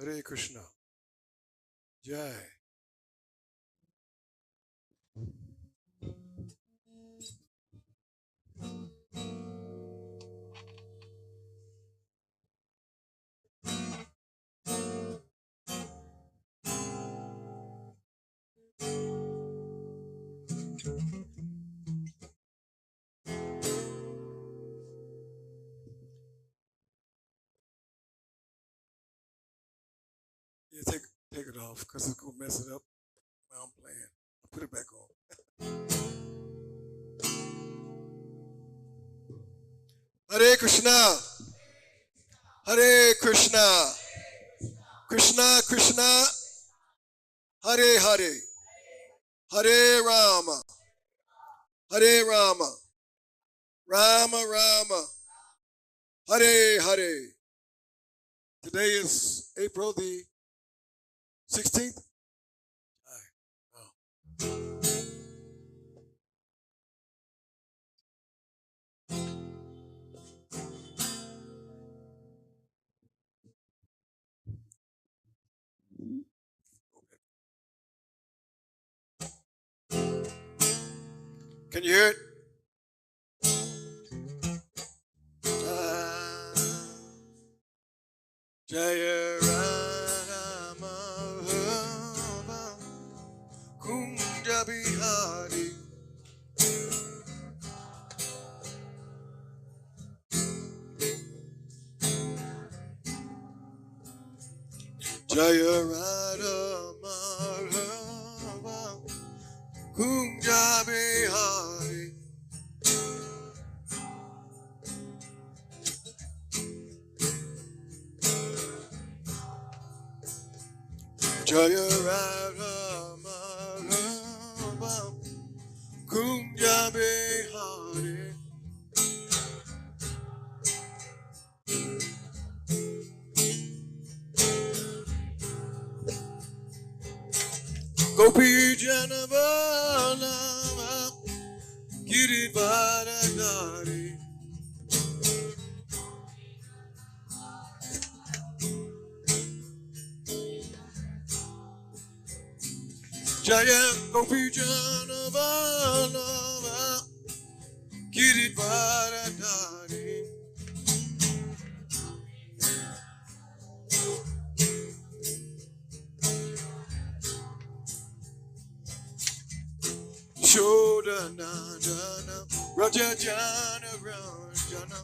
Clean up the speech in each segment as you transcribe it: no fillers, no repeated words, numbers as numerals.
Hare Krishna. Jai. Yeah, take it off because it's gonna mess it up while I'm playing. I'll put it back on. Hare Krishna. Hare Krishna. Krishna Krishna. Hare Hare. Hare Rama. Hare Rama. Rama Rama. Hare Hare. Today is April the 16th. Can you hear it? Jaya Rama Kunja Bihari. Jaya Rama Kunja Bihari. Jaya Rama Kunja Bihari. Gopi Janavala Girivardhari. Jaya Gopi Janavala Girivardhari. Shodana Jana Raja Jana Rajana.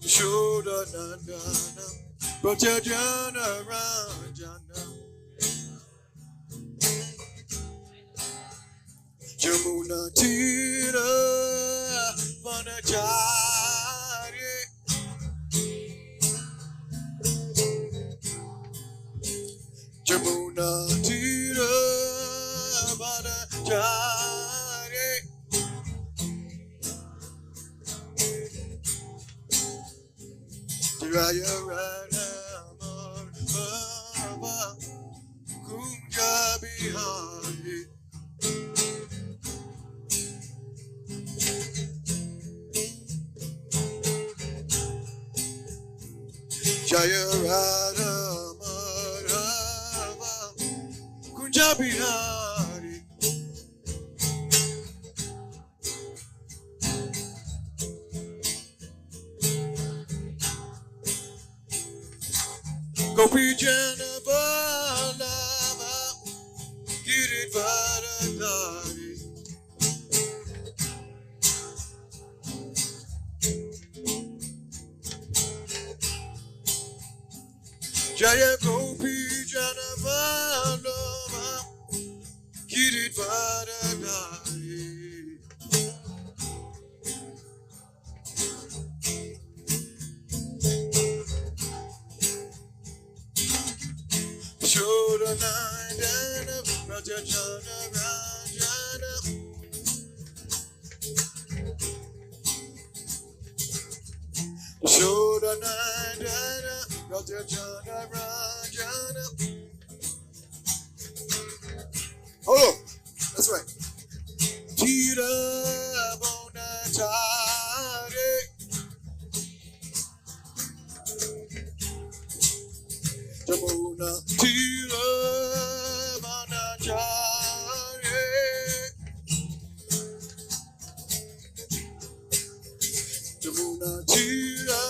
Shodana Jana Raja Jana Rajana. Jamuna Tira Vanachari. Jamuna Tira Vanachari. Jaya Rama Baba Kunja Bihari. Jaya Rama Kunja Bihari. Gopi Janavala Girivardhari. Jaya Gopi Janavala Girivardhari. Shodanandana Rajajana Rajana. Shodanandana Rajajana Rajana. Hold on. That's right. Tira Bonachari. Jamuna Tira Manachare. Jamuna Tira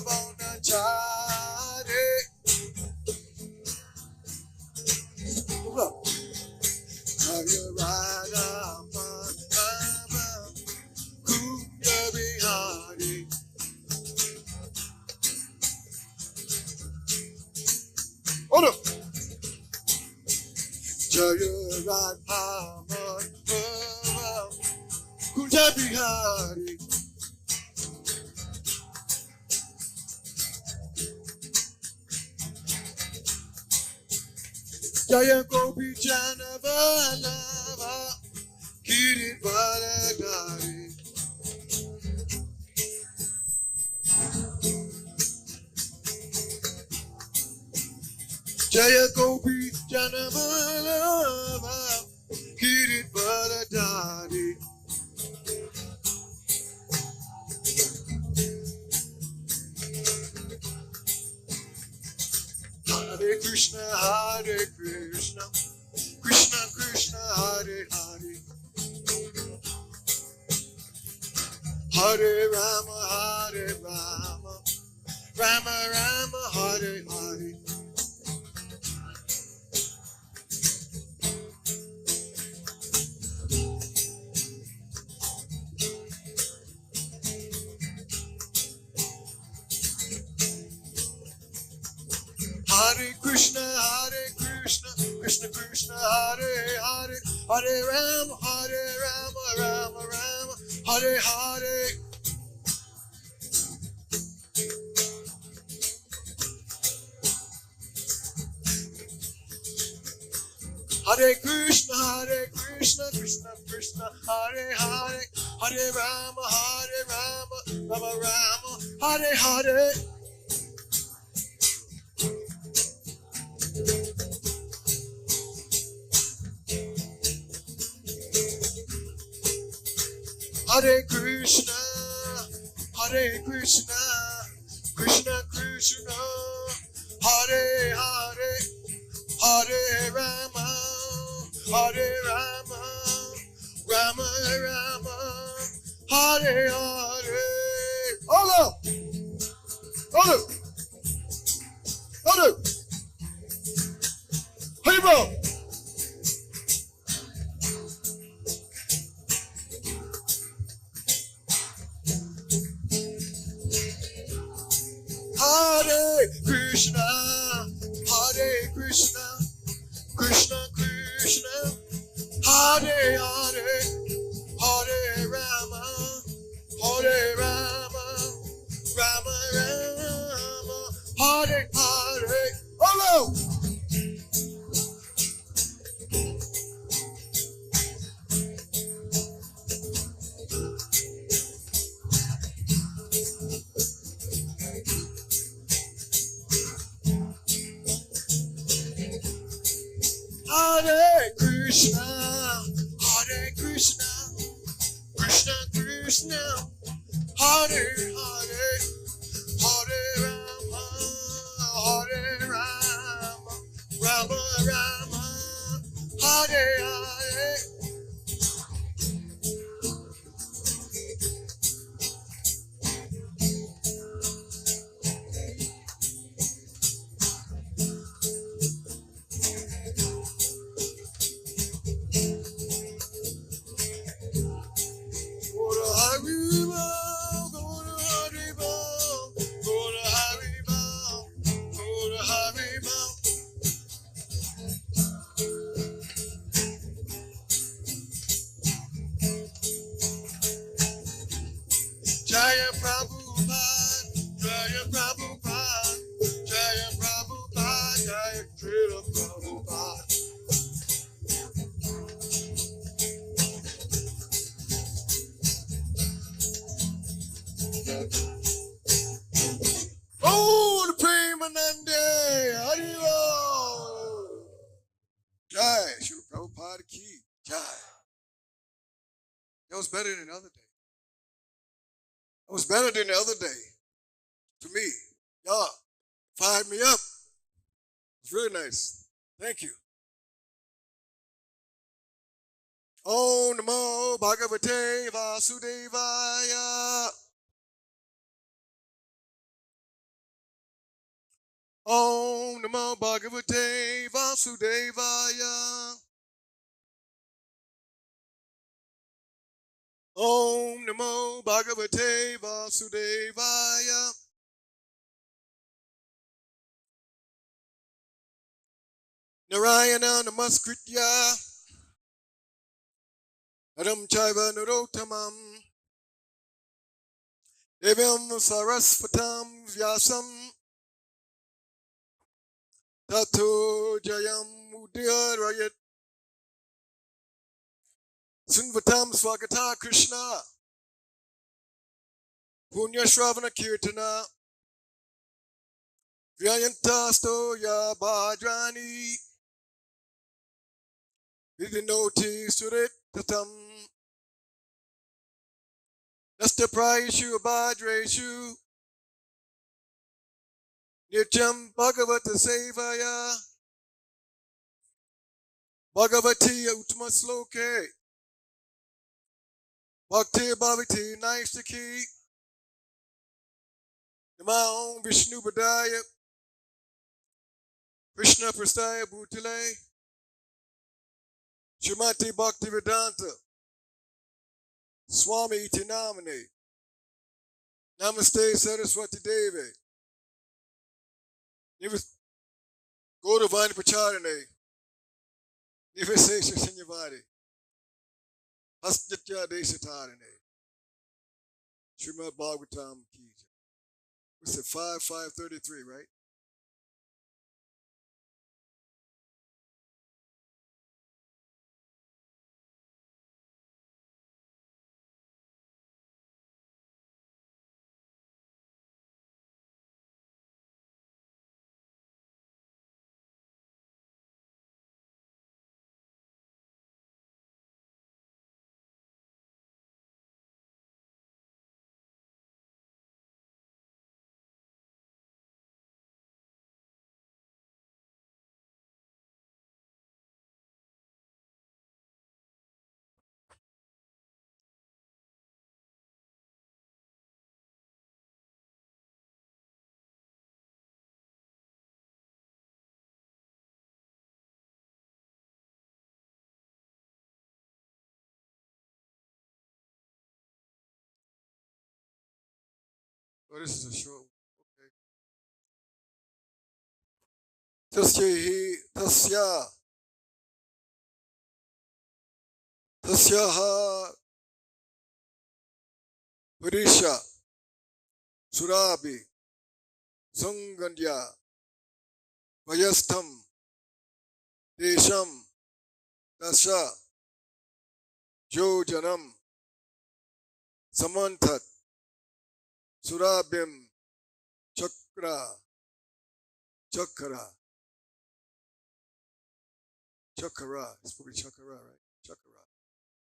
Manachare. Hold up. Hare Radha Madhava Kunda Bihari. Hold up. Jaya Radha Madhava Kunda Bihari. Jaya Gopi Janavalava Kirit Baladari. Jaya Gopi Janavalava Kirit Baladari. Hare Krishna, Hare Krishna, Krishna Krishna, Hare Hare, Hare Rama, Hare Rama, Rama Rama, Hare Hare. Hare Krishna, Krishna Krishna, Hare Hare, Hare Rama, Rama Rama, Hare Hare. Hare Krishna, Krishna Krishna, Hare Hare, Hare Rama, Rama Rama, Hare Hare. Hare Krishna, Krishna Krishna, Hare Hare, Hare Rama, Rama Rama, Hare Hare. Hold up, hold up, hold up. Hey, bro. Hare Krishna, Krishna Krishna, Hare Hare, Hare Rama, Rama Rama, Hare Hare. Hello. Hare Krishna, Krishna Krishna, Hare Hare, Hare Rama, Rama Rama, Hare Hare. Jaya Prabhupada, Jaya Prabhupada, Jaya Prabhupada, Jaya Srila Prabhupada. Oh, the Premanande, Haribo. Jai, Srila Prabhupada Ki, Jai. That was better than the other day. That was better than the other day. To me, y'all fired me up. It's really nice. Thank you. Om Namo Bhagavate Vasudevaya. Om Namo Bhagavate Vasudevaya. Om Namo Bhagavate Vasudevaya. Narayana Namaskritya Adam Chaiva Narotamam Devam Sarasvatam Vyasam Tato Jayam Udirayat Sunvatam Swagata Krishna Punya Shravana Kirtana Vyayantasto Ya Bhadrani Vidinoti Surit Tatam Nasta Prayeshu Abhadreshu Nityam Bhagavata Sevaya Bhagavati Uttama Sloke Bhakti Bhavati Naistaki Namaon Vishnu Padaya Krishna Prastaya Bhutale Srimati Bhakti Vedanta Swami Iti Namane Namaste Saraswati Devi Gaudavani Pacharane Nivasesha Sanyavadi Hastitya Desatarane Srimad Bhagavatam Kija. What's it, 5:33, right? Oh, this is a short one. Okay. Tasyaha Purisha Surabi Sangandya Vayastham Desham Dasha Jojanam Samantat Surabim Chakra Chakra Chakra. It's probably Chakra, right? Chakra.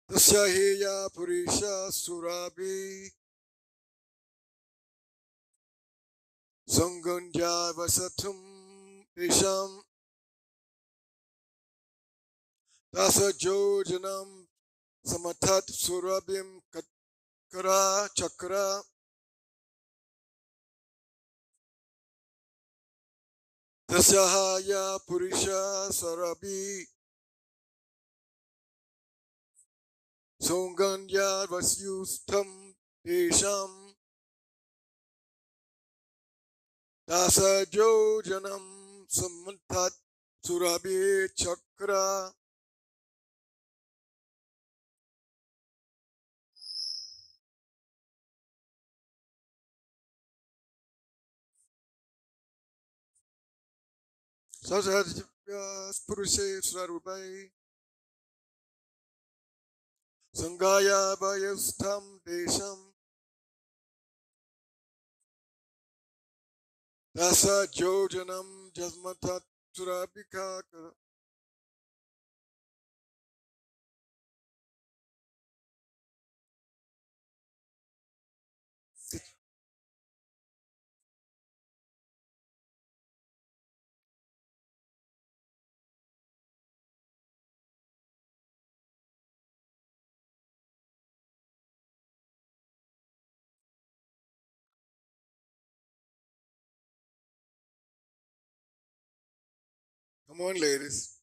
Tasyahiya Purisha Surabi Sangandya Vasatum Desham Dasa Jojanam Samatat Surabim Kara Chakra Tasahaya Purisha Sarabi Songanya Vasyustam Desham Dasa Jojanam Samantat Surabi Chakra. Sasad Purushe Surarubai Sangaya Vayustam Desham Dasa Jojanam Jasmatat Surabika. Come on, ladies.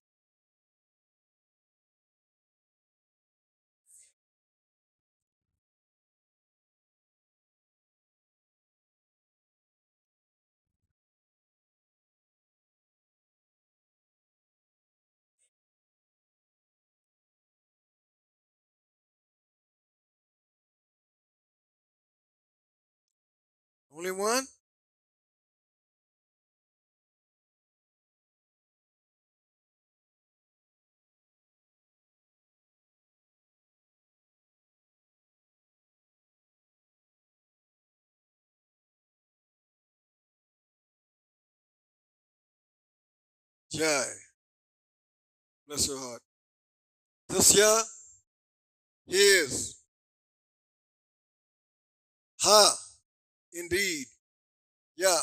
Only one? Jai. Bless her heart. Tasya is ha, indeed, ya,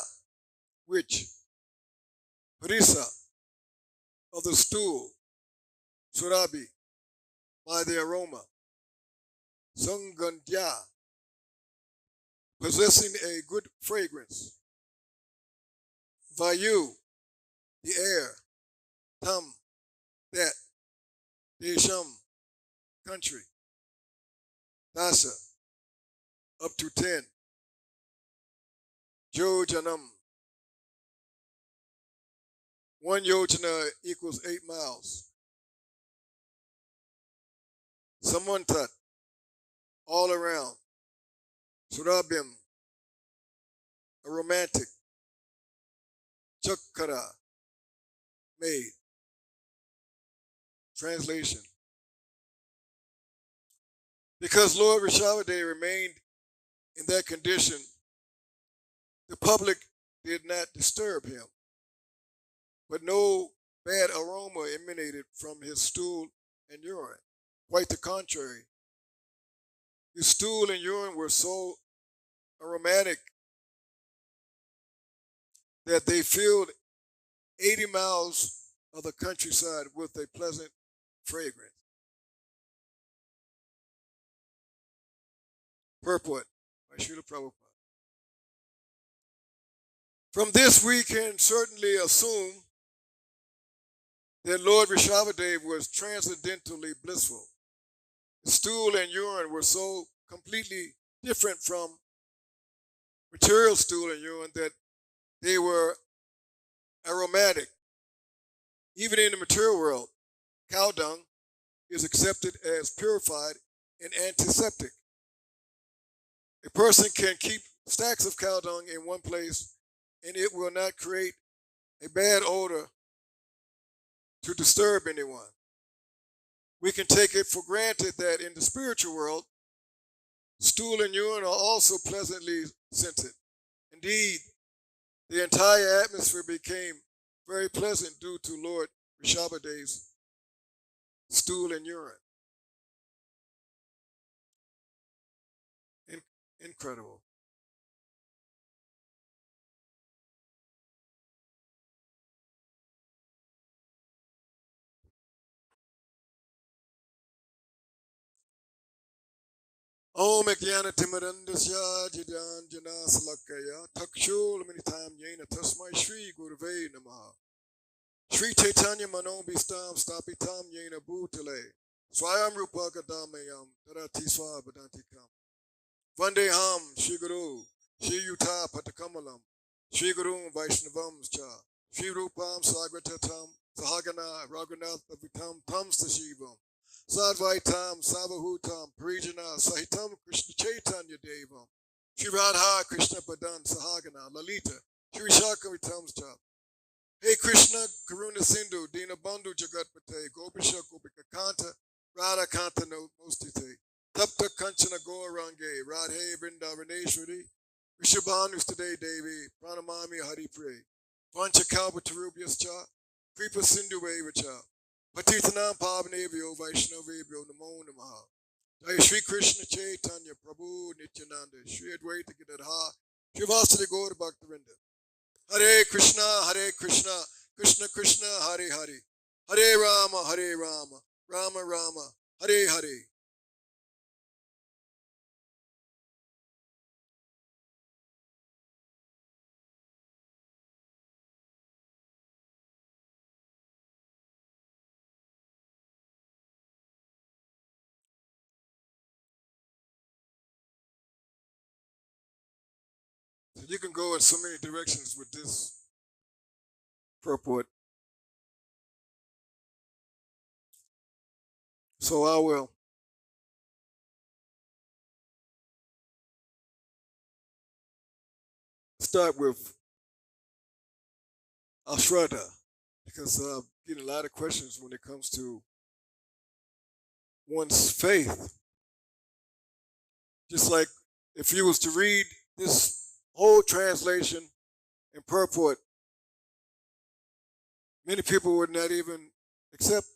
which, Parisa, of the stool, Surabi, by the aroma, Sangandya, possessing a good fragrance, Vayu, the air, Tam, that, Desham, country, Dasa, up to 10, Jojanam, 1 yojana equals 8 miles, Samantat, all around, Surabim, a romantic, Chakara, made. Translation. Because Lord Rishabhade remained in that condition, the public did not disturb him, but no bad aroma emanated from his stool and urine. Quite the contrary. His stool and urine were so aromatic that they filled 80 miles of the countryside with a pleasant fragrance. Purport by Srila Prabhupada. From this, we can certainly assume that Lord Rishabhadeva was transcendentally blissful. His stool and urine were so completely different from material stool and urine that they were aromatic. Even in the material world, cow dung is accepted as purified and antiseptic. A person can keep stacks of cow dung in one place and it will not create a bad odor to disturb anyone. We can take it for granted that in the spiritual world, stool and urine are also pleasantly scented. Indeed, the entire atmosphere became very pleasant due to Lord Rishabhadeva's stool and urine. Incredible. Om Jnana Timirandasya Jidan Jana Salakaya Takshul Minitam Yena Tasmai Shri Gurve Namaha Shri Chaitanya Mano Bistam Stapitam Yena Bhutale Swayam Rupa Kadamayam Tarati Swabadantikam Vandeham Shri Guru Shri Yuta Patakamalam Shri Guru Vaishnavam Cha Shri Rupam Sagratatam Sahagana Raghunath Vitam Tam Stashivam Sadvaitam Savahutam Parijana Sahitam Krishna Chaitanya Devam Shri Radha Krishna Padan Sahagana Lalita Shri Shakamitam Cha Hey Krishna Karuna Sindhu Dina Bandhu Jagatpate Gopisha Gopika Kanta Radha Kanta Mostite Tapta Kanchana Gorange Radhe Vrindavaneshwari Rishabhanu Today Devi Pranamami Hari Pre Vancha Kalpa Tarubyas Cha Kripa Sindhu Cha Patitanam Pavanebhyo Vaishnavebhyo Namo Namaha Jai Shri Krishna Chaitanya Prabhu Nityananda Shri Advaita Gadadha Shri Vasudeva Gaura Bhaktivinoda Hare Krishna Krishna Krishna Hare Hare Hare Rama Rama Rama Hare Hare So you can go in so many directions with this purport. So I will start with Ashraddha, because I'm getting a lot of questions when it comes to one's faith. Just like if you was to read this whole translation and purport, many people would not even accept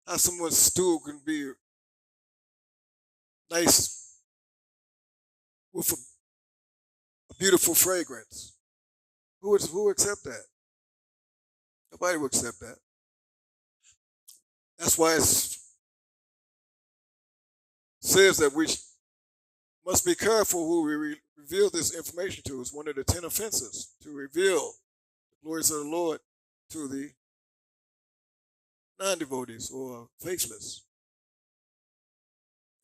how someone's stool can be nice with a beautiful fragrance. Who would accept that? Nobody would accept that. That's why it says that we must be careful who we reveal this information to. It's one of the 10 offenses to reveal the glories of the Lord to the non-devotees or faithless.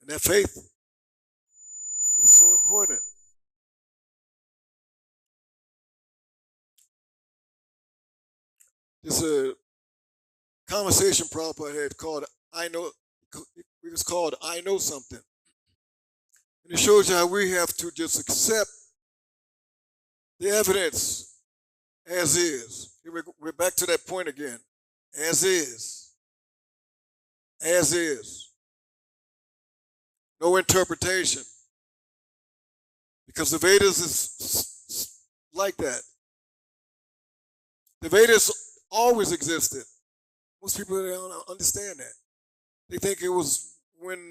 And that faith is so important. This is a conversation Prabhupada had called I Know, it was called I Know Something. And it shows you how we have to just accept the evidence as is. We're back to that point again. As is. As is. No interpretation. Because the Vedas is like that. The Vedas always existed. Most people don't understand that. They think it was when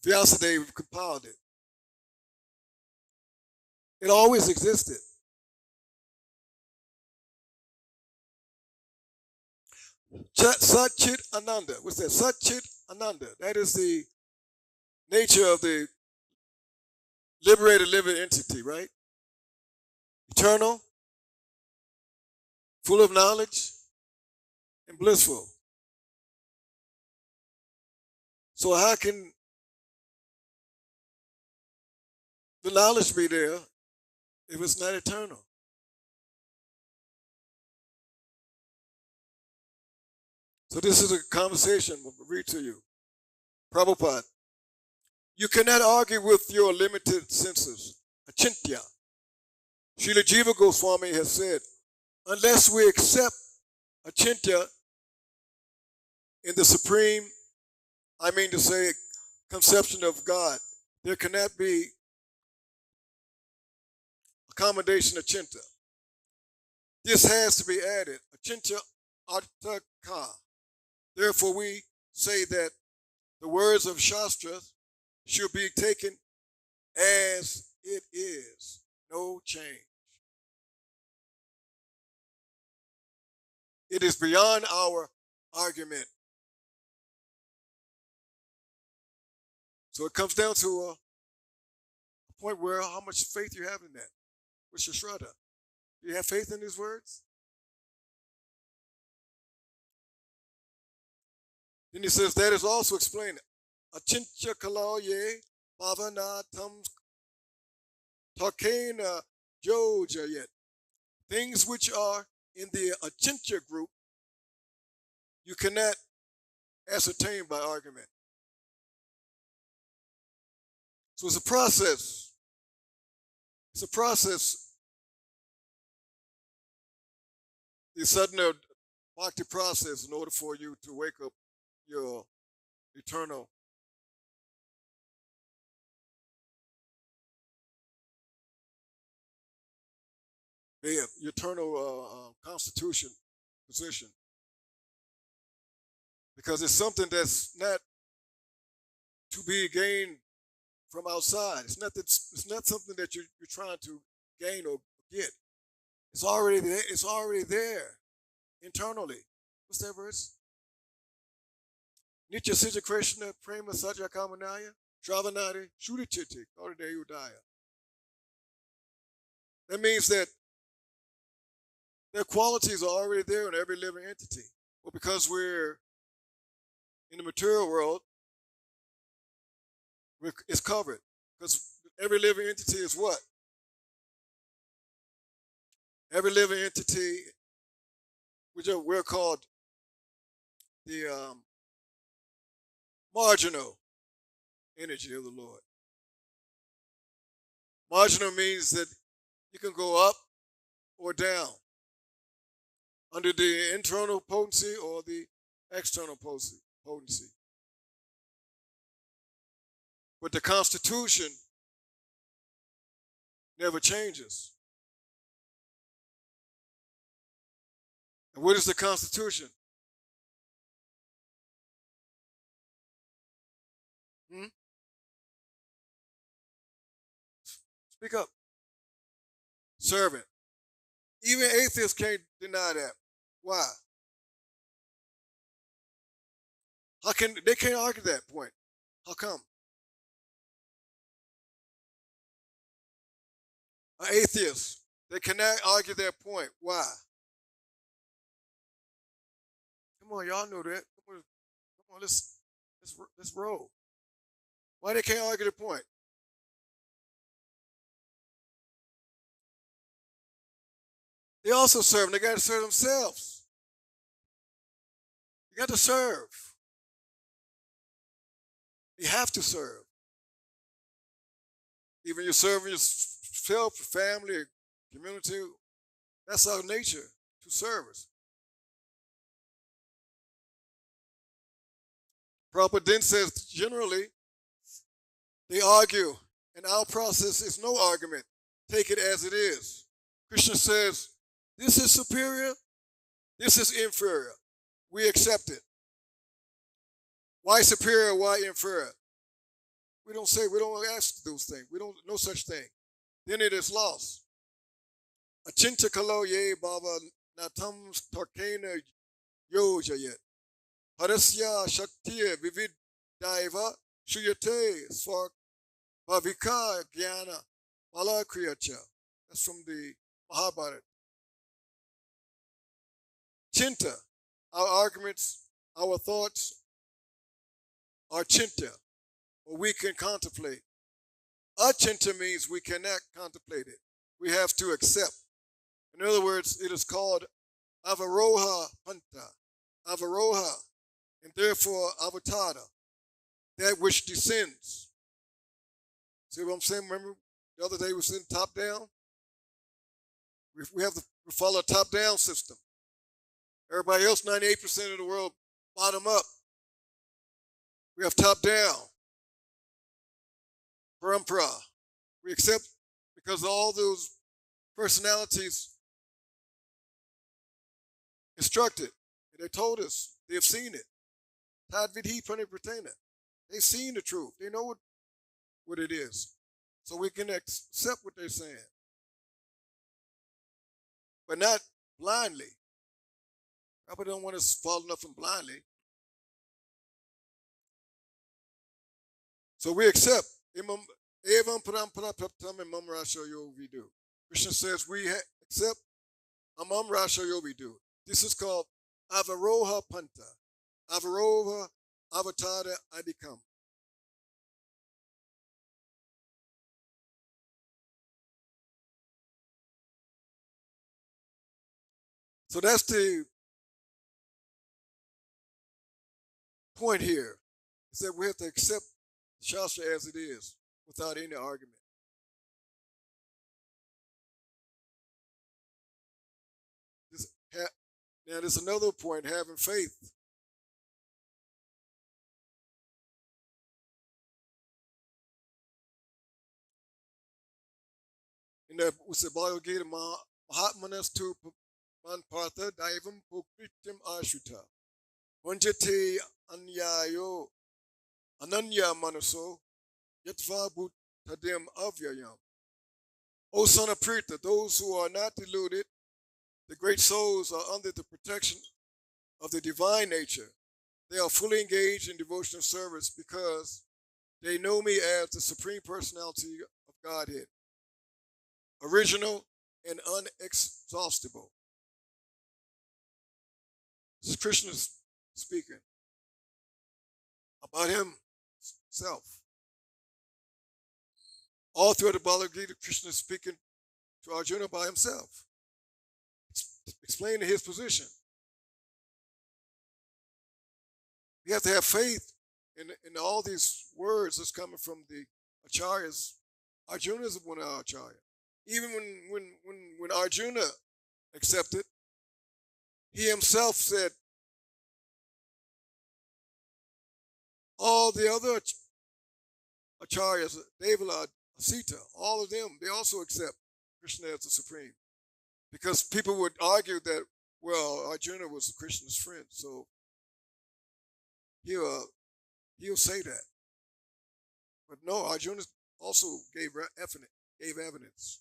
Vyasadeva compiled it. It always existed. Satchit Ananda. What's that? Satchit Ananda. That is the nature of the liberated living entity, right? Eternal, full of knowledge, and blissful. So how can the knowledge be there if it's not eternal? So this is a conversation we'll read to you. Prabhupada, you cannot argue with your limited senses. Achintya. Srila Jiva Goswami has said, unless we accept Achintya in the supreme, I mean to say, conception of God, there cannot be accommodation of Chinta. This has to be added. Achintya Artaka. Therefore, we say that the words of Shastra should be taken as it is, no change. It is beyond our argument. So it comes down to a point where how much faith you have in that. What's your shraddha? Do you have faith in these words? Then he says that is also explained. Achintya kalaye bhavanatam takena jojayet. Things which are in the achintya group, you cannot ascertain by argument. So it's a process. It's a process. The sadhana bhakti process in order for you to wake up your eternal your eternal constitution position, because it's something that's not to be gained from outside. It's not something that you're trying to gain or get. It's already there. It's already there internally. What's that verse? Nitya Sija Krishna Prema Saja Kamanaya Shravanadi Shudichiti Kaudaya Udaya. That means that their qualities are already there in every living entity. But because we're in the material world, it's covered. Because Every living entity is what? Every living entity, which we're called the marginal energy of the Lord. Marginal means that you can go up or down under the internal potency or the external potency. But the Constitution never changes. And what is the Constitution? Speak up. Servant. Even atheists can't deny that. Why? How can they can't argue that point? How come? An atheist, they cannot argue that point. Why? Come on, y'all know that. Come on, let's roll. Why they can't argue the point? They also serve, and they got to serve themselves. You got to serve. You have to serve. Even you're serving yourself, family, community. That's our nature, to service. Prabhupada then says, generally, they argue, and our process is no argument. Take it as it is. Krishna says, this is superior, this is inferior. We accept it. Why superior, why inferior? We don't ask those things. We don't know such thing. Then it is lost. Achinta kalo ye baba natam tarkena yojayet. Harasya shaktiya vivid daiva shuyate swark bhavika jnana malakriyacha. That's from the Mahabharata. Chinta, our arguments, our thoughts are chinta, or we can contemplate. Achinta means we cannot contemplate it. We have to accept. In other words, it is called avaroha panta, avaroha, and therefore avatara, that which descends. See what I'm saying? Remember the other day we said top down? We have to follow a top-down system. Everybody else, 98% of the world, bottom up. We have top down. Parampara. We accept because all those personalities instructed. And they told us. They have seen it. Tad vidhi pranipratena. They've seen the truth. They know what it is. So we can accept what they're saying. But not blindly. Prabhupada don't want us to follow nothing blindly. So we accept. Evam parampara praptam imam rasha yo vidu. Krishna says we accept amam rasha yo vidu. This is called avaroha panta. Avaroha avatara adikam. So that's the point here, is that we have to accept Shastra as it is without any argument. Now there's another point, having faith. In that we said Bhagavad Gita, Mahatmanas tu Manpartha Daivam Pukritim Ashuta. Vanjate Anyayo Ananya Manaso Yatva Bhutadim Avyayam. O son of Pritha, those who are not deluded, the great souls are under the protection of the divine nature. They are fully engaged in devotional service because they know me as the Supreme Personality of Godhead, original and unexhaustible. This is Krishna speaking about himself. All throughout the Bhagavad Gita, Krishna is speaking to Arjuna by himself, explaining his position. You have to have faith in all these words that's coming from the acharyas. Arjuna is one of our acharya. Even when Arjuna accepted, he himself said, all the other acharyas, Devala, Sita, all of them, they also accept Krishna as the supreme. Because people would argue that, well, Arjuna was Krishna's friend, so he'll say that. But no, Arjuna also gave evidence.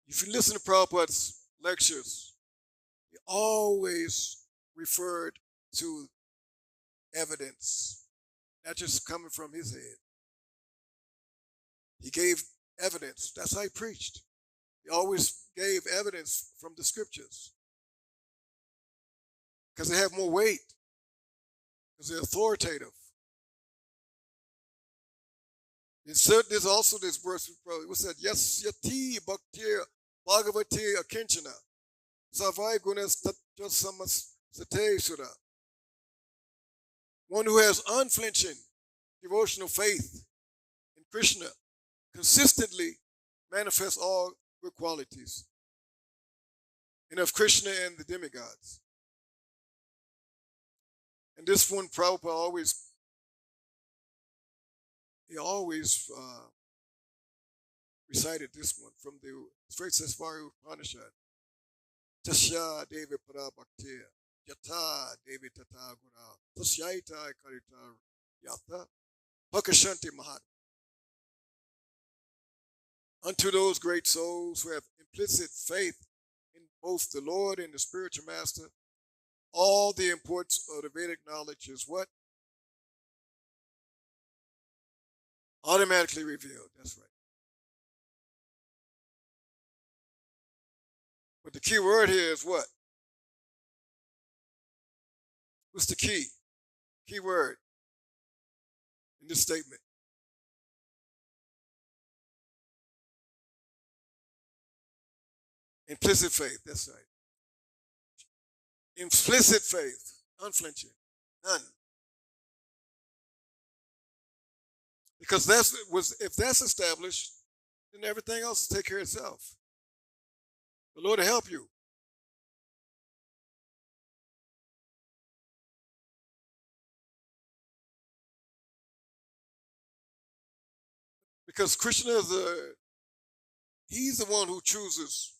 If you listen to Prabhupada's lectures, he always referred to evidence, not just coming from his head. He gave evidence. That's how he preached. He always gave evidence from the scriptures because they have more weight, because they're authoritative. There's also this verse, what's that? Yes, yati bhaktir bhagavati akinchana savai gunas tatyasamas satesura. One who has unflinching devotional faith in Krishna consistently manifests all good qualities and of Krishna and the demigods. And this one, Prabhupada always recited this one from the straight Sasvari Upanishad. Tasya Devi Parabhaktir, Yata Devi Tata Guna, Tasyaita Karita Yata, Pakashanti Mahat. Unto those great souls who have implicit faith in both the Lord and the spiritual master, all the importance of the Vedic knowledge is what? Automatically revealed. That's right. But the key word here is what? What's the key? Key word in this statement. Implicit faith, that's right. Implicit faith, unflinching, none. Because if that's established, then everything else will take care of itself. The Lord will help you. Because Krishna he's the one who chooses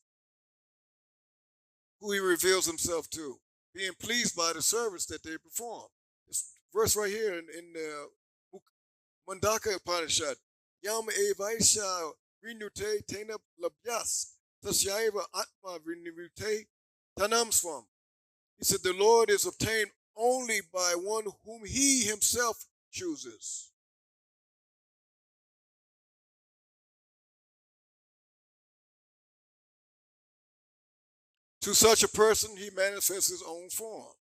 who he reveals himself to, being pleased by the service that they perform. This verse right here in Mandaka Upanishad, Yam evaisha vinute tena labhyas tasyaiva atma vinute tanam swam. He said the Lord is obtained only by one whom he himself chooses. To such a person, he manifests his own form.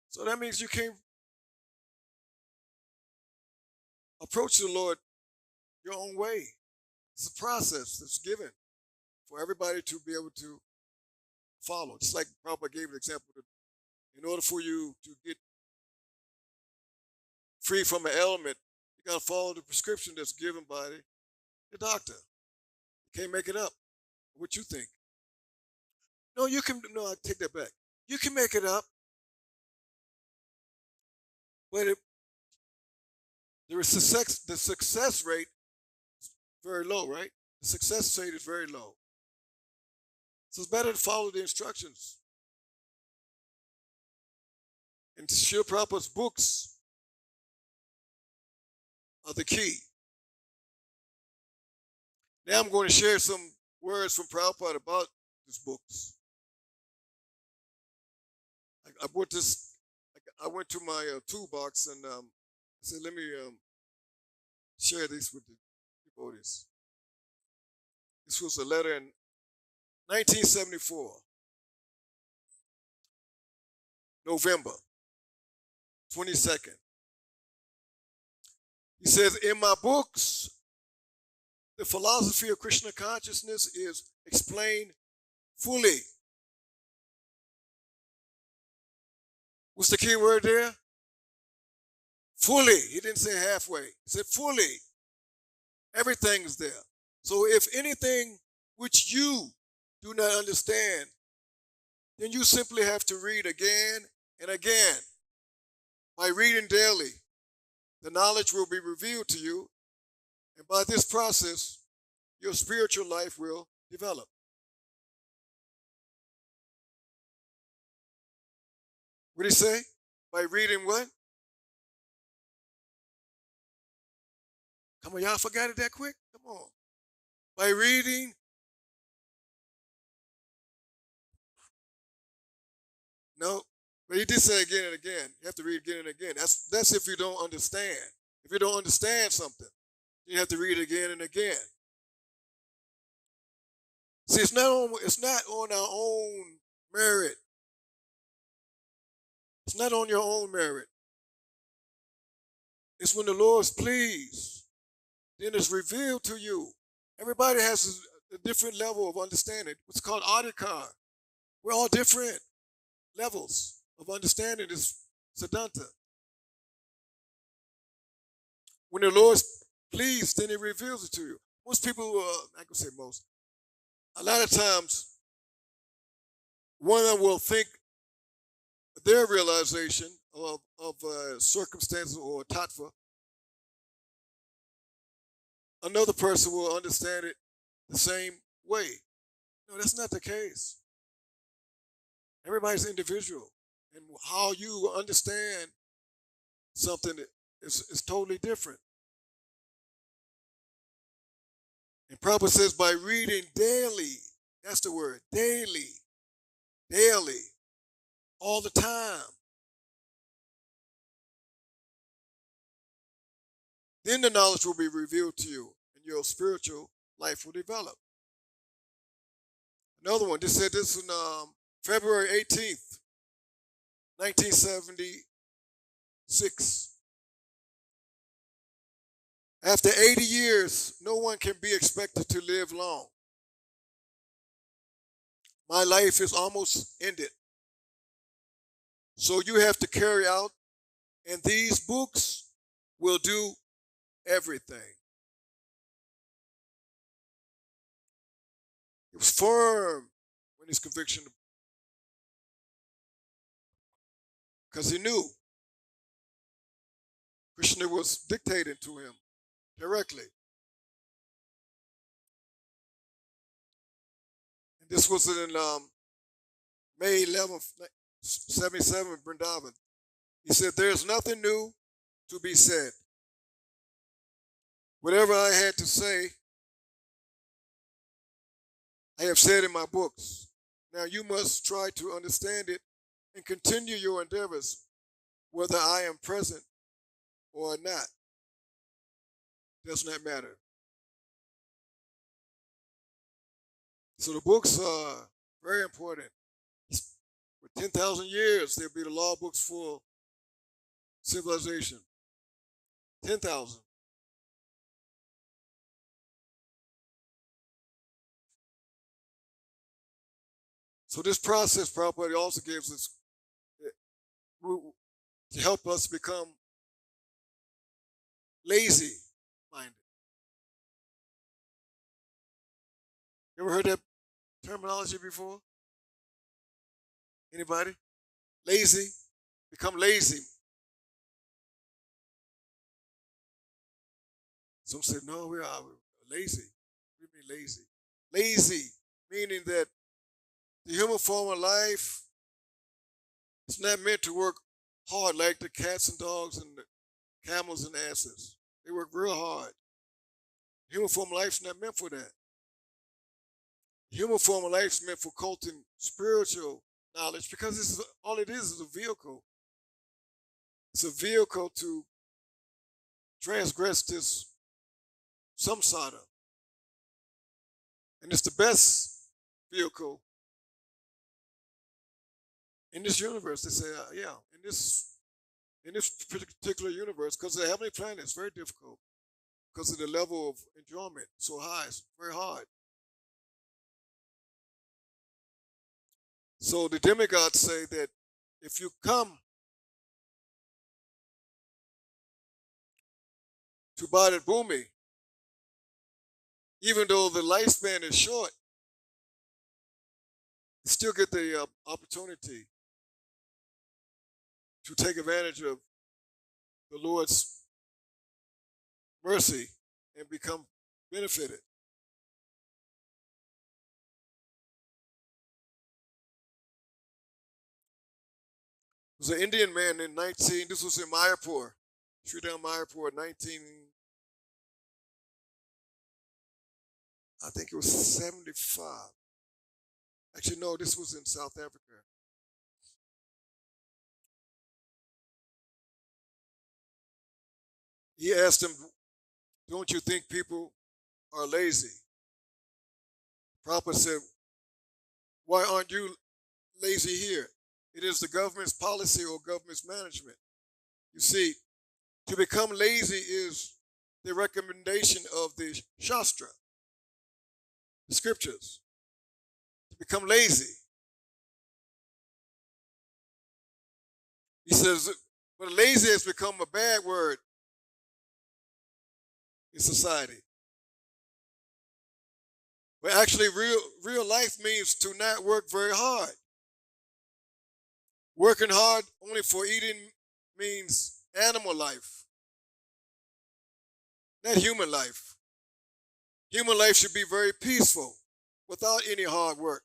So that means you can't approach the Lord your own way. It's a process that's given for everybody to be able to follow. Just like Prabhupada gave an example, that in order for you to get free from an ailment, you got to follow the prescription that's given by the doctor. You can't make it up. What you think? No, I take that back. You can make it up, but the success rate is very low, right? The success rate is very low. So it's better to follow the instructions. And Srila Prabhupada's books are the key. Now I'm going to share some words from Prabhupada about these books. I bought this. I went to my toolbox and I said, let me share this with the devotees. This was a letter in 1974, November 22nd. He says, in my books, the philosophy of Krishna consciousness is explained fully. What's the key word there? Fully. He didn't say halfway. He said fully. Everything is there. So if anything which you do not understand, then you simply have to read again and again. By reading daily, the knowledge will be revealed to you, and by this process, your spiritual life will develop. What did he say? By reading what? Come on, y'all forgot it that quick? Come on. By reading. No, but he did say again and again. You have to read again and again. That's if you don't understand. If you don't understand something, you have to read it again and again. See, it's not on our own merit. It's not on your own merit. It's when the Lord is pleased, then it's revealed to you. Everybody has a different level of understanding. What's called Adhikar. We're all different levels of understanding this Siddhanta. When the Lord is pleased, then He reveals it to you. Most people, I can say most, a lot of times, one of them will think their realization of circumstances or tattva, another person will understand it the same way. No, that's not the case. Everybody's individual, and how you understand something is totally different. And Prabhupada says by reading daily, that's the word, daily, all the time. Then the knowledge will be revealed to you, and your spiritual life will develop. Another one, this said this on February 18th, 1976. After 80 years, no one can be expected to live long. My life is almost ended. So you have to carry out, and these books will do everything. He was firm when his conviction, because he knew Krishna was dictating to him directly. And this was in May 11th, 77, Vrindavan. He said, there's nothing new to be said. Whatever I had to say, I have said in my books. Now you must try to understand it and continue your endeavors, whether I am present or not. Does not matter. So the books are very important. For 10,000 years, there'll be the law books for civilization. 10,000. So this process, Prabhupada also gives us to help us become lazy-minded. You ever heard that terminology before? Anybody? Lazy? Become lazy. Some said, no, we are lazy. What do you mean lazy? Lazy, meaning that the human form of life is not meant to work hard like the cats and dogs and the camels and asses. They work real hard. The human form of life is not meant for that. The human form of life is meant for cultivating spiritual knowledge, because this is all it is a vehicle. It's a vehicle to transgress this samsara. And it's the best vehicle in this universe. They say, yeah, in this in this particular universe, because the heavenly planet is very difficult because of the level of enjoyment so high. It's very hard. So the demigods say that if you come to Bharat Bhumi, even though the lifespan is short, you still get the opportunity to take advantage of the Lord's mercy and become benefited. There was an Indian man in this was in Mayapur, Sri Mayapur, 19, I think it was 75. Actually, no, this was in South Africa. He asked him, don't you think people are lazy? Prabhupada said, why aren't you lazy here? It is the government's policy or government's management. You see, to become lazy is the recommendation of the Shastra, the scriptures. To become lazy. He says, but lazy has become a bad word in society. But actually, real life means to not work very hard. Working hard only for eating means animal life, not human life. Human life should be very peaceful without any hard work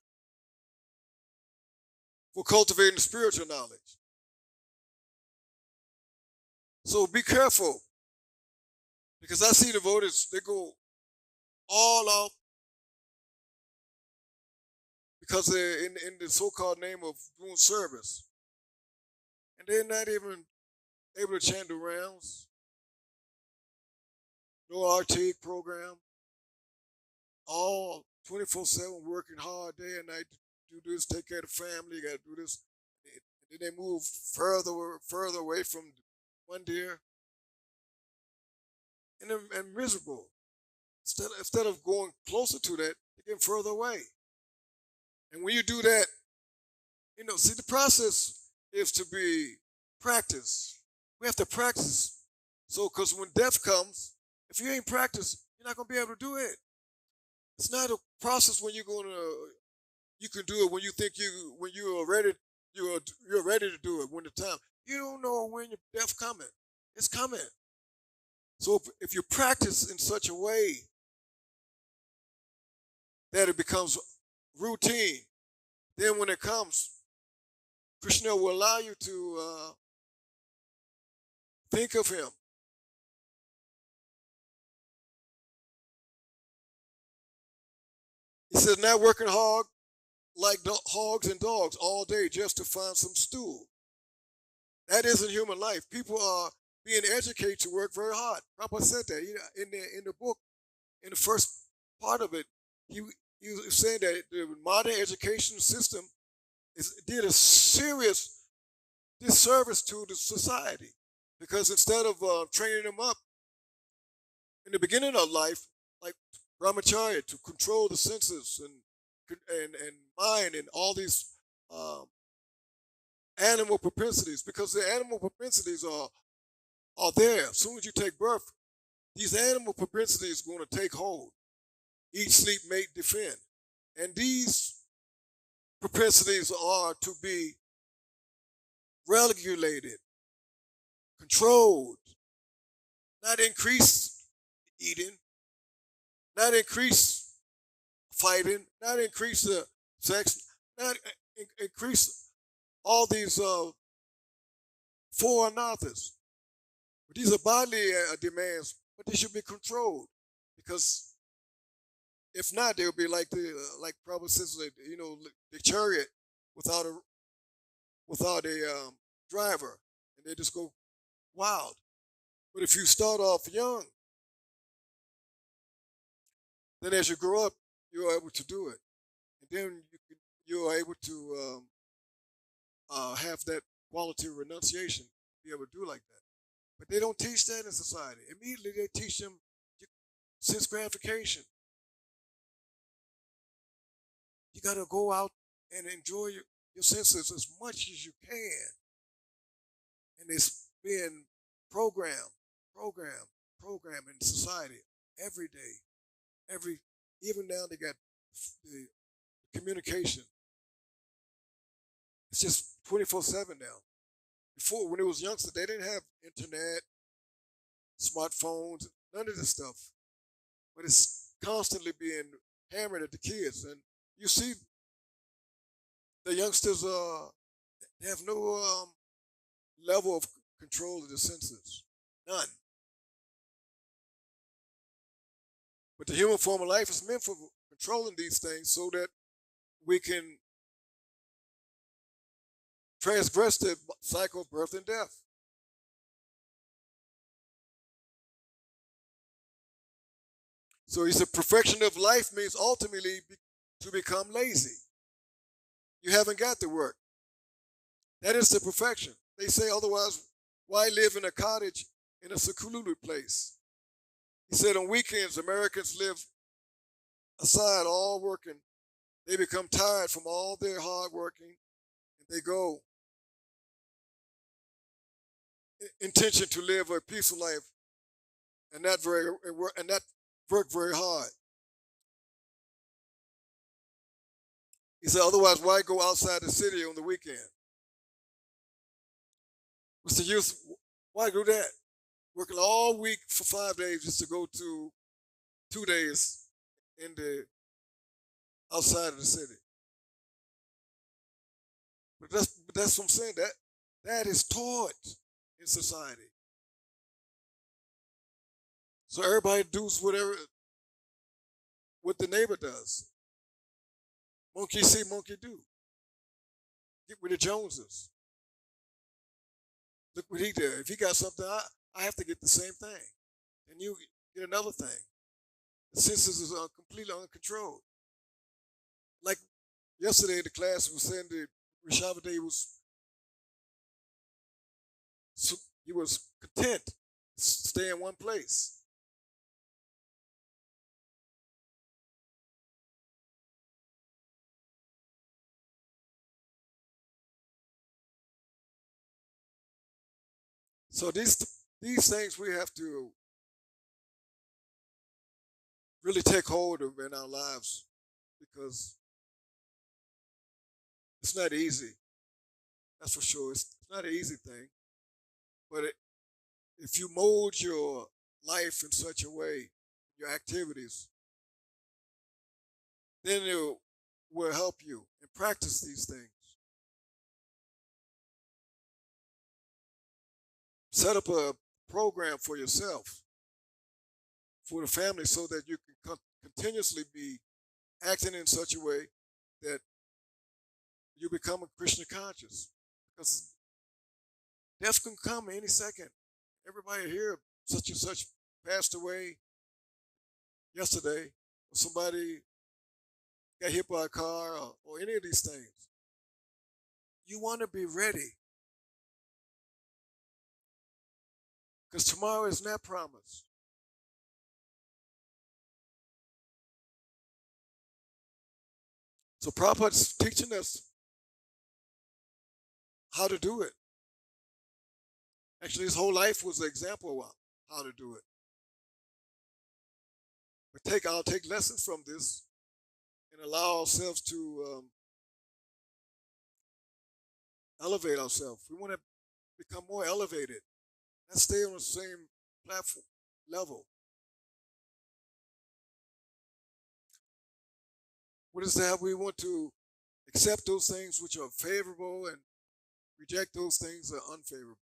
for cultivating spiritual knowledge. So be careful, because I see the devotees, they go all out because they're in the so-called name of doing service. And they're not even able to chant the rounds, no RT program, all 24/7 working hard day and night to do this, take care of the family, you got to do this. And then they move further away from one deer and miserable. Instead of going closer to that, they're getting further away. And when you do that, see, the process is to be practiced. We have to practice. So, because when death comes, if you ain't practiced, you're not going to be able to do it. It's not a process when you can do it when you think when you are ready, you're ready to do it when the time. You don't know when your death coming. It's coming. So if you practice in such a way that it becomes routine, then when it comes, Krishna will allow you to think of him. He says, not working hard like hogs and dogs all day just to find some stool. That isn't human life. People are being educated to work very hard. Prabhupada said that in the book, in the first part of it, he was saying that the modern education system did a serious disservice to the society, because instead of training them up in the beginning of life, like brahmacharya, to control the senses and mind and all these animal propensities, because the animal propensities are there. As soon as you take birth, these animal propensities are going to take hold. Eat, sleep, mate, defend. And these propensities are to be regulated, controlled, not increase eating, not increase fighting, not increase the sex, not increase all these four anarthas. These are bodily demands, but they should be controlled, because if not, they'll be like like Prabhupada says, the chariot without a driver, and they just go wild. But if you start off young, then as you grow up, you're able to do it, and then you're able to have that quality of renunciation, be able to do like that. But they don't teach that in society. Immediately they teach them sense gratification. You got to go out and enjoy your senses as much as you can. And it's being programmed, programmed in society every day. Even now they got the communication. It's just 24/7 now. Before, when it was youngsters, they didn't have internet, smartphones, none of this stuff. But it's constantly being hammered at the kids. And you see the youngsters they have no level of control of the senses. None. But the human form of life is meant for controlling these things so that we can transgress the cycle of birth and death. So he said perfection of life means ultimately to become lazy. You haven't got to work. That is the perfection. They say otherwise, why live in a cottage in a secluded place? He said on weekends, Americans live aside all working. They become tired from all their hard working, and they go intention to live a peaceful life and not work very hard. He said, otherwise, why go outside the city on the weekend? What's the use? Why do that? Working all week for 5 days just to go to 2 days in the outside of the city. But that's what I'm saying. That is taught in society. So everybody does what the neighbor does. Monkey see, monkey do. Get with the Joneses. Look what he did. If he got something, I have to get the same thing. And you get another thing. The senses is completely uncontrolled. Like yesterday, the class was saying that Rishabhade was content to stay in one place. So these things we have to really take hold of in our lives because it's not easy. That's for sure. It's not an easy thing. But if you mold your life in such a way, your activities, then it will help you and practice these things. Set up a program for yourself, for the family, so that you can continuously be acting in such a way that you become a Krishna conscious. Because death can come any second. Everybody here, such and such, passed away yesterday, or somebody got hit by a car, or any of these things. You want to be ready. Because tomorrow is not promised. So Prabhupada's teaching us how to do it. Actually, his whole life was an example of how to do it. But I'll take lessons from this and allow ourselves to elevate ourselves. We want to become more elevated, not stay on the same platform level. What is that? We want to accept those things which are favorable and reject those things that are unfavorable.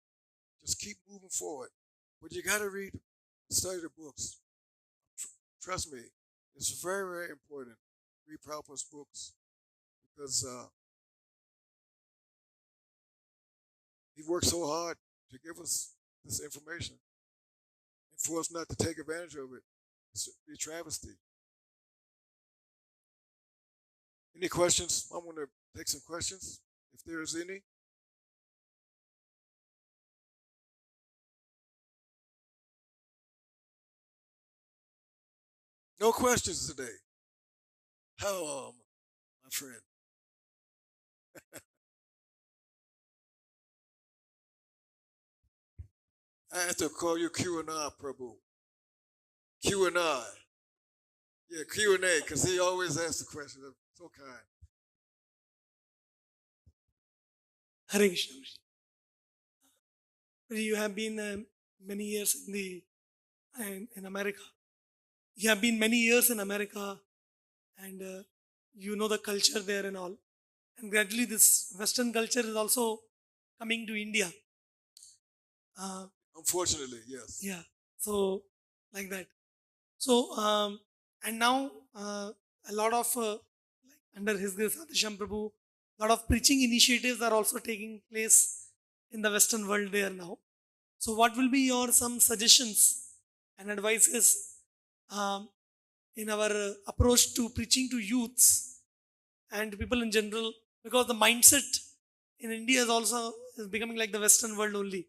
Just keep moving forward. But you got to study the books. Trust me, it's very, very important. Read Prabhupada's books because he worked so hard to give us this information. And for us not to take advantage of it, it's a travesty. Any questions? I'm going to take some questions, if there is any. No questions today. How, my friend? I have to call you Q and I, Prabhu. Q and I. Yeah, Q and A, because he always asks the question. So kind. Hare Krishna. You have been many years in America. You have been many years in America, and you know the culture there and all. And gradually, this Western culture is also coming to India. Uh, Unfortunately, yes. yeah. So like that. So and now a lot of like under His Grace Adisham Prabhu, a lot of preaching initiatives are also taking place in the Western world there now. So, what will be your some suggestions and advices um, in our approach to preaching to youths and people in general? Because the mindset in India is becoming like the Western world only.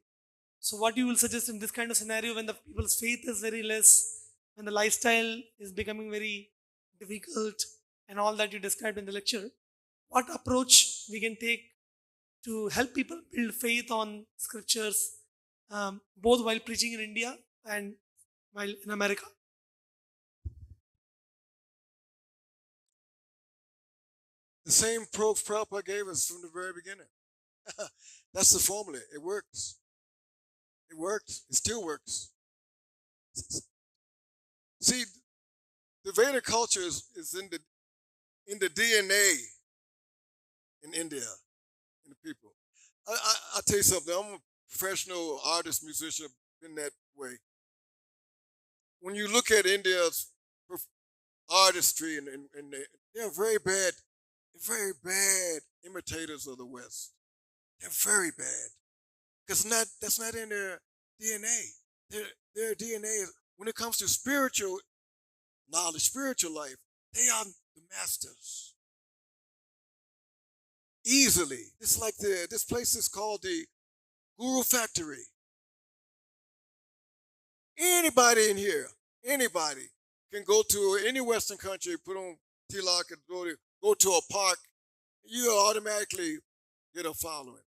So, what you will suggest in this kind of scenario when the people's faith is very less, when the lifestyle is becoming very difficult, and all that you described in the lecture? What approach we can take to help people build faith on scriptures, both while preaching in India and while in America? The same approach Prabhupada gave us from the very beginning. That's the formula. It works. It works. It still works. See, the Vedic culture is in the DNA in India, in the people. I'll tell you something. I'm a professional artist, musician, been that way. When you look at India's artistry, and they're very bad imitators of the West. They're very bad. Because that's not in their DNA. Their DNA is, when it comes to spiritual knowledge, spiritual life, they are the masters. Easily. It's like this place is called the Guru Factory. Anybody in here, anybody can go to any Western country, put on tilak and go to a park, you automatically get a following.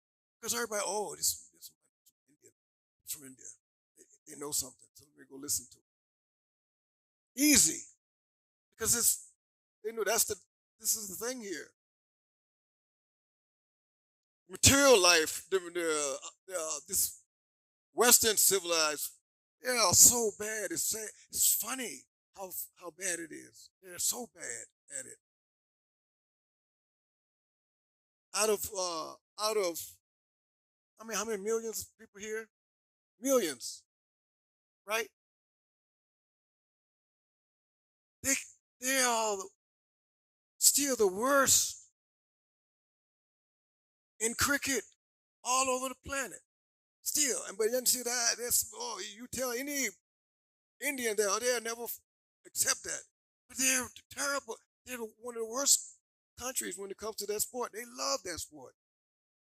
Because everybody, oh, this Indian, from India. They know something, so let me go listen to it. Easy. Because they know this is the thing here. Material life, this Western civilized, they are so bad. It's funny how bad it is. They're so bad at it. Out of out of I mean, how many millions of people here? Millions, right? They they are still the worst in cricket all over the planet. Still, and but you see that you tell any Indian there, they'll never accept that. But they're terrible. They're one of the worst countries when it comes to that sport. They love that sport.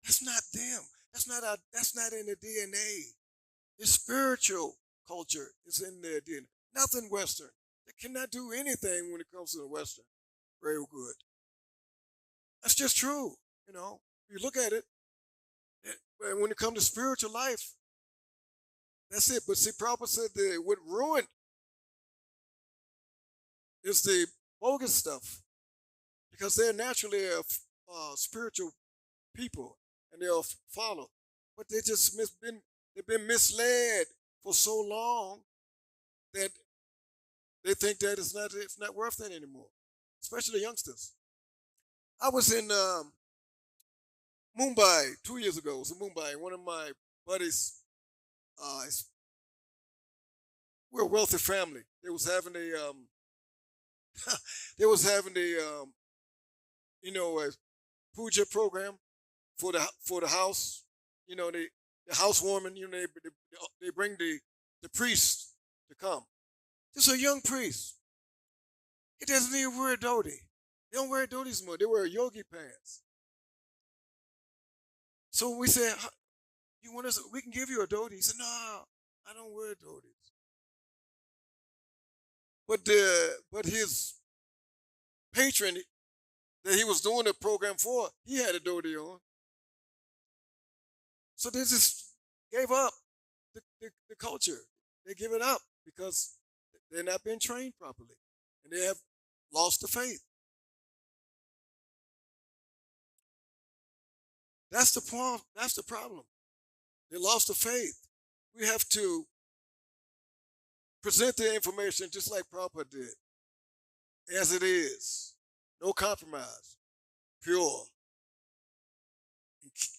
That's not them. That's not in the DNA. The spiritual culture is in their DNA. Nothing Western. They cannot do anything when it comes to the Western. Very good. That's just true. You know, you look at it, when it comes to spiritual life, that's it. But see, Prabhupada said that what ruined is the bogus stuff because they're naturally spiritual people and they'll follow, but they've been misled for so long that they think that it's not worth it anymore, especially youngsters. I was in Mumbai 2 years ago. It was in Mumbai. One of my buddies, uh, we're a wealthy family. They was having a they was having a a puja program for the house. The housewarming. They bring the priest to come. Just a young priest. He doesn't even wear a dhoti. They don't wear dhotis anymore. They wear yogi pants. So we said, "You want us? We can give you a dhoti." He said, "No, I don't wear dhotis." But his patron that he was doing the program for, he had a dhoti on. So they just gave up the culture. They give it up because they're not being trained properly, and they have lost the faith. That's the problem. That's the problem. They lost the faith. We have to present the information just like Prabhupada did, as it is. No compromise. Pure.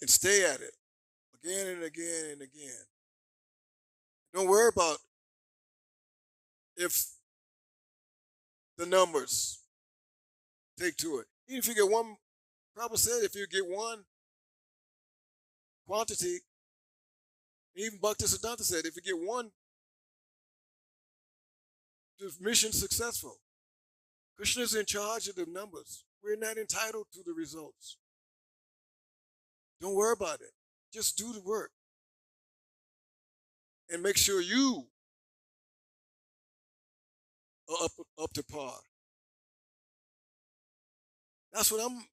And stay at it again and again and again. Don't worry about if the numbers take to it. Even if you get one, Prabhupada said if you get one quantity, even Bhakti Siddhanta said if you get one, the mission successful. Krishna is in charge of the numbers. We're not entitled to the results. Don't worry about it. Just do the work. And make sure you are up to par. That's what I'm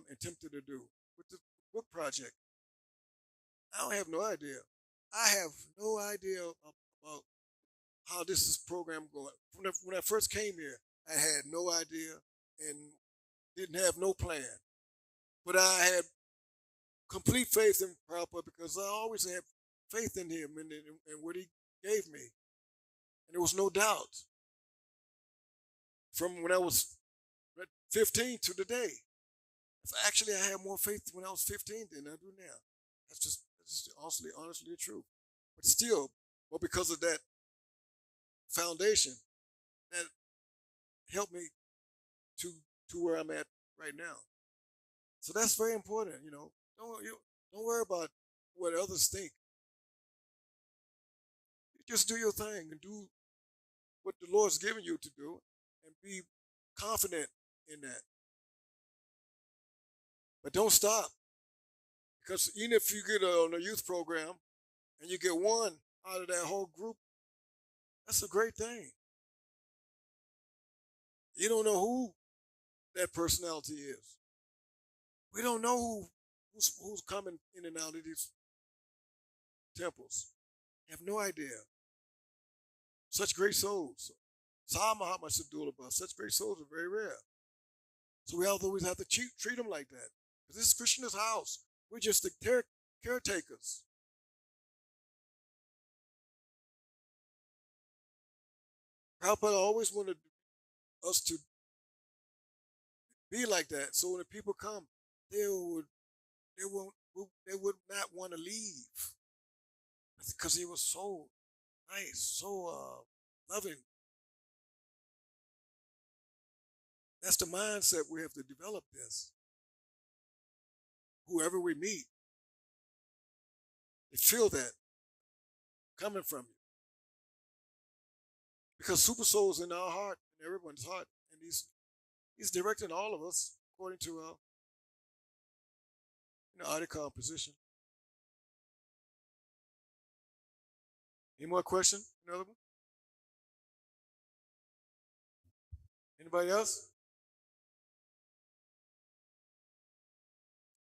attempting to do with the book project. I have no idea. I have no idea about how this is program going. When I first came here, I had no idea and didn't have no plan. But I had complete faith in Prabhupada because I always had faith in him and what he gave me. And there was no doubt from when I was 15 to today. Actually, I have more faith when I was 15 than I do now. That's just honestly the truth. But still, because of that foundation, that helped me to where I'm at right now. So that's very important. Don't worry about what others think. You just do your thing and do what the Lord's given you to do, and be confident in that. But don't stop, because even if you get on a youth program and you get one out of that whole group, that's a great thing. You don't know who that personality is. We don't know who's coming in and out of these temples. I have no idea. Such great souls. Saw Mahatma Sadulaba. Such great souls are very rare. So we always have to treat them like that. Because this is Krishna's house. We're just the caretakers. Prabhupada always wanted us to be like that. So when the people come, they would not want to leave. Because he was so nice, so loving. That's the mindset we have to develop this. Whoever we meet, they feel that coming from you. Because Super Soul's in our heart, in everyone's heart, and he's directing all of us according to article position. Any more questions? Another one? Anybody else?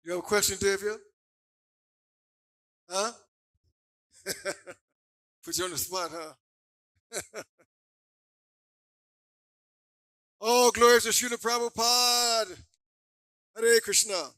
You have a question, Divya? Huh? Put you on the spot, huh? Oh, glory to Srila Prabhupada. Hare Krishna.